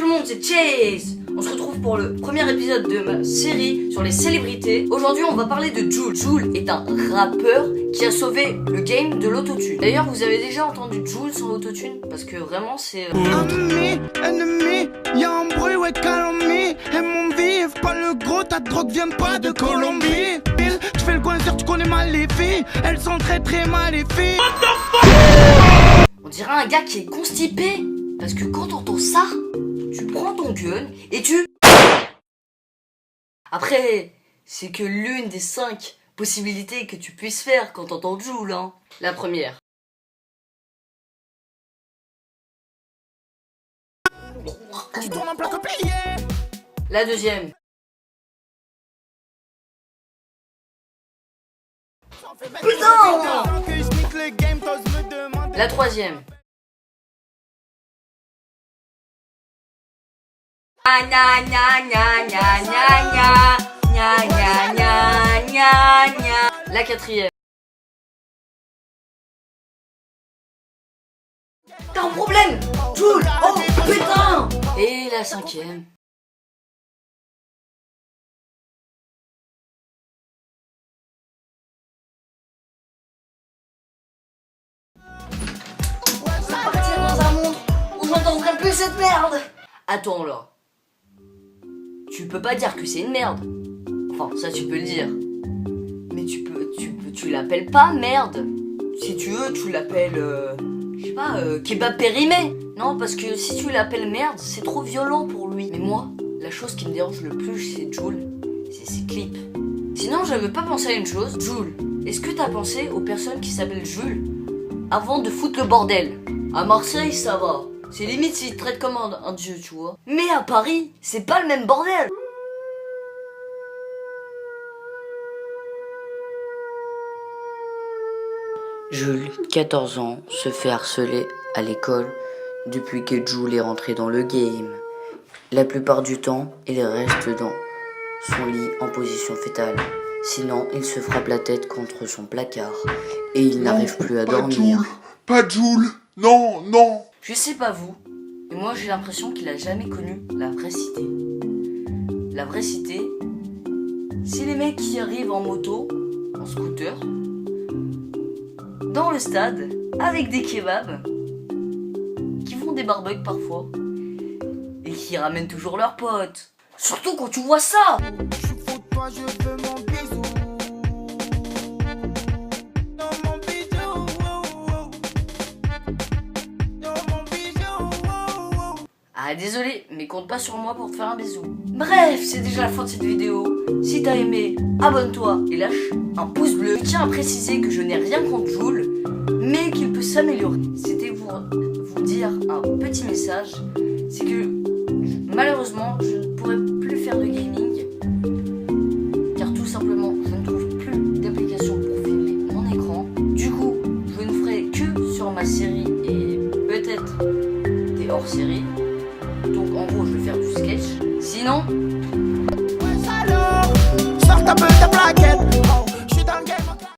tout le monde, c'est Chase. On se retrouve pour le premier épisode de ma série sur les célébrités. Aujourd'hui, on va parler de Jul. Jul est un rappeur qui a sauvé le game de l'autotune. D'ailleurs, vous avez déjà entendu Jul sans l'autotune? Parce que vraiment, c'est... Ennemi, y'a un bruit, ouais, calomnie. Et mon vive, pas le gros, ta drogue vient pas de Colombie. Tu fais le coinceur, tu connais mal les filles. Elles sont très très mal les filles. On dirait un gars qui est constipé. Parce que quand t'entends ça, tu prends ton gun et tu... Après, c'est que l'une des 5 possibilités que tu puisses faire quand t'entends Jul, hein. La première. Tu tournes en plaque pliée. La deuxième. Putain! La troisième. La quatrième. T'as un problème, Jul! Oh putain! Et la cinquième. Partir dans un monde où j'entendrai plus cette merde! Attends là. Tu peux pas dire que c'est une merde. Enfin, ça tu peux le dire. Mais tu l'appelles pas merde. Si tu veux, tu l'appelles, je sais pas, kebab périmé. Non, parce que si tu l'appelles merde, c'est trop violent pour lui. Mais moi, la chose qui me dérange le plus chez Jul, c'est ses clips. Sinon, j'avais pas pensé à une chose. Jul, est-ce que t'as pensé aux personnes qui s'appellent Jules avant de foutre le bordel? À Marseille, ça va. C'est limite s'ils te traitent comme un dieu, tu vois. Mais à Paris, c'est pas le même bordel. Jules, 14 ans, se fait harceler à l'école depuis que Jul est rentré dans le game. La plupart du temps, il reste dans son lit en position fétale. Sinon, il se frappe la tête contre son placard et il n'arrive plus à dormir. Pas Jul, non, non. Je sais pas vous, mais moi j'ai l'impression qu'il a jamais connu la vraie cité. La vraie cité, c'est les mecs qui arrivent en moto, en scooter, dans le stade, avec des kebabs, qui font des barbecues parfois, et qui ramènent toujours leurs potes. Surtout quand tu vois ça! Je fous de toi, je veux mon bisou. Dans mon bisou. Dans mon bisou. Ah désolé, mais compte pas sur moi pour te faire un bisou. Bref, c'est déjà la fin de cette vidéo. Si t'as aimé, abonne-toi et lâche un pouce bleu. Je tiens à préciser que je n'ai rien contre Jul, mais qu'il peut s'améliorer. C'était pour vous dire un petit message, c'est que malheureusement, je ne pourrai plus faire de gaming, car tout simplement, je ne trouve plus d'application pour filmer mon écran. Du coup, je ne ferai que sur ma série et peut-être des hors-séries. Donc en gros, je vais faire du sketch. Sinon... Sors ta plaquette.